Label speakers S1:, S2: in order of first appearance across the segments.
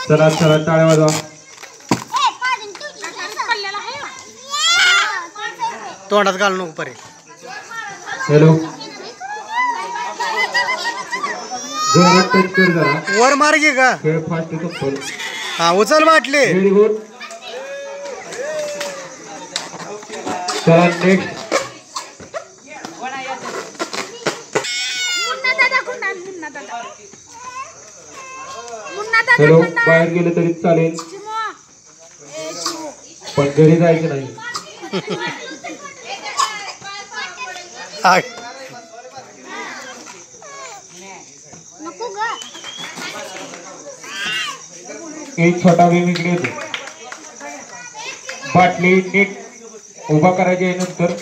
S1: चला चला टाळ्या वाजवा.
S2: तोंडात घालू नको परे.
S1: हॅलो जोरात टच कर जरा.
S2: वर मार्गे का
S1: खेळ फास्ट संपल.
S2: हा उचल बाटले.
S1: Very good. चला नेक्स्ट. हॅलो बाहेर गेले तरी चालेल पण घरी जायचं नाही. एक छोटा भीम इकडे येतो. बाटली नीट उभा करायची आहे. नंतर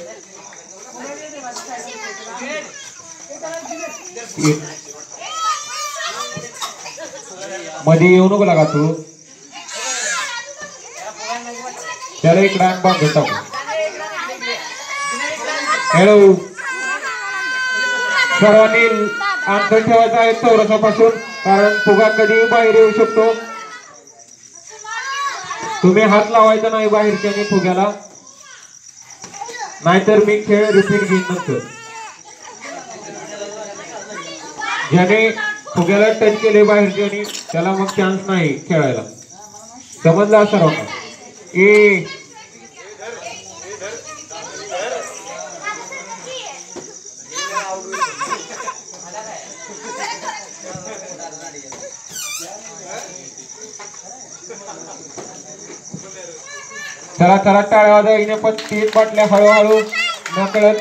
S1: मध्ये येऊ नको लागा तू. त्याला इकडे बांधून टाकू. हॅलो सर्वांनी अंतर ठेवायचं आहे चौरसापासून कारण फुगा कधीही बाहेर येऊ शकतो. तुम्ही हात लावायचा नाही बाहेरच्या फुग्याला नाहीतर मी खेळ रिपीट घेईन नंतर. ज्याने फुग्याला टच केले बाहेरच्याने त्याला मग चान्स नाही खेळायला. समजला सर्वांना. ए चला चला टाळ्या वाजवा. हिने पण 3 बाटल्या हळूहळू नकळत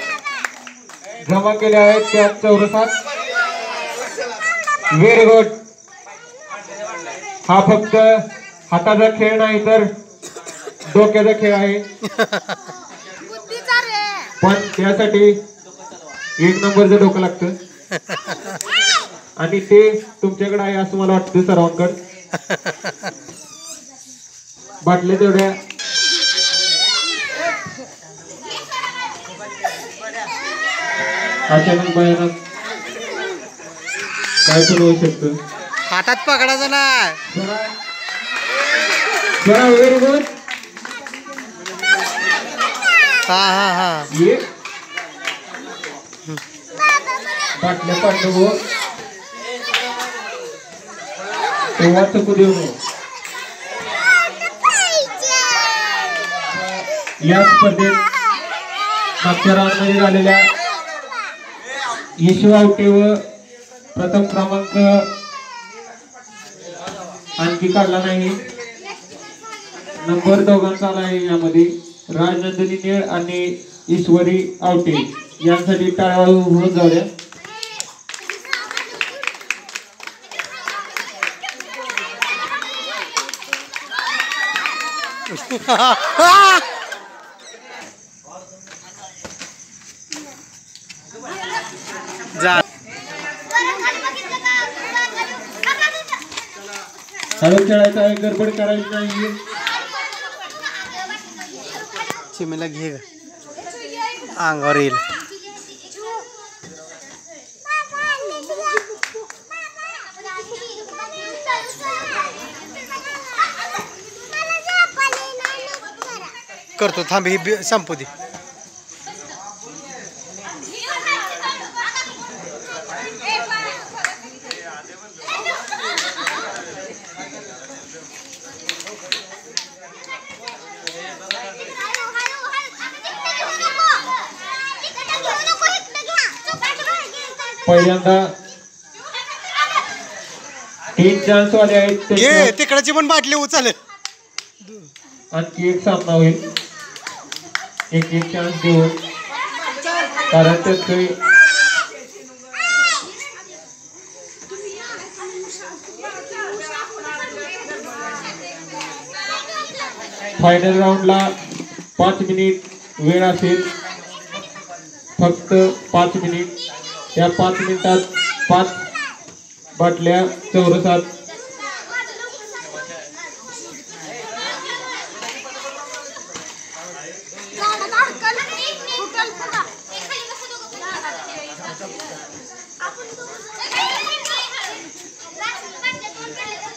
S1: जमा केल्या आहेत त्या चौरसात. Very good. हा फक्त हाताचा खेळ नाही तर डोक्याचा खेळ आहे पण त्यासाठी 1 नंबरचं डोकं लागतं आणि ते तुमच्याकडे आहे असं मला वाटतं सर्वांकडे. बाटल्या तेवढ्या अचानक भयानक काय पण होऊ शकतं.
S2: हातात पकडायचं ना.
S1: Very good.
S2: हा हा हा
S1: ये बाटल्या पाडलं हो तेव्हा चुकू देऊ नको. या स्पर्धेत मागच्या राऊंडमध्ये झालेल्या यशू आवटे व प्रथम क्रमांक आणखी काढला नाही. नंबर दोघांचा आला आहे यामध्ये. राजनंदिनी निळ आणि ईश्वरी आवटे यांसाठी टाळ्या होऊन जाऊ द्या. हळू खेळायचं आहे. गडबड करायची नाही.
S2: चिमेला घे ग अंगावर येईल. करतो थांब ही संपू दे.
S1: पहिल्यांदा 3 चान्स वाले आहेत.
S2: तिकडची पण बाटली उचल.
S1: आणखी एक सामना होईल. एक चान्स देऊ कारण त्यांचे फायनल राऊंडला 5 मिनिट वेळ असेल. फक्त 5 मिनिट. या 5 मिनिटात 5 बाटल्या चौरसात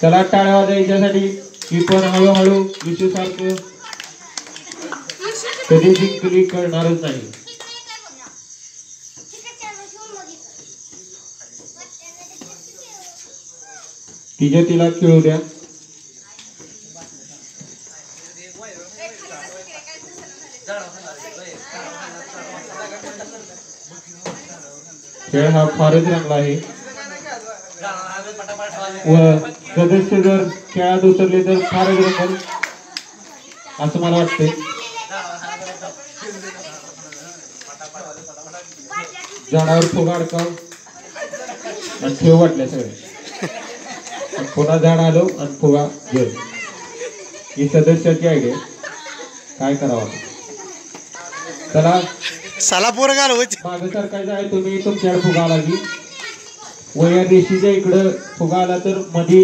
S1: चला टाळ्या वाजवायच्यासाठी ही पण हळूहळू विशेषार्थ कधी जिंकली कळणारच नाही. तिच्या तिला खेळू द्या. खेळ हा फारच रंगला आहे व सदस्य जर खेळात उतरले तर फारच रंगल असं मला वाटतंय. झाडावर फुगा अडकाव आणि ठेव वाटल्या सगळे पुन्हा झाड आलो आणि फुगा घेऊ. ही सदस्याची आयडिया. काय करावं चला
S2: साला पोरं घालवायची.
S1: मागे सरकायचं आहे. तुम्ही तुमच्याकडे फुगा आला की व या रेषेच्या इकडं फुगा आला तर मध्ये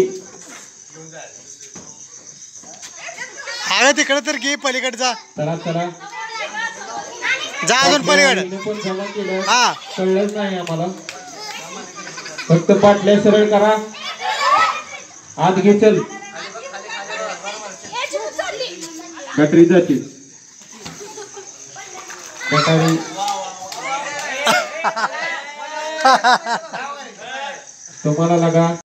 S2: अगं तिकडे तर घे पलीकडचा.
S1: चला चला
S2: जा अजून पलीकडे.
S1: पण जमा केलं
S2: हा
S1: कळलंच नाही आम्हाला. फक्त पाटल्या सरळ करा. आत घे चल. बॅटरी जाते बॅटरी तुम्हाला लगा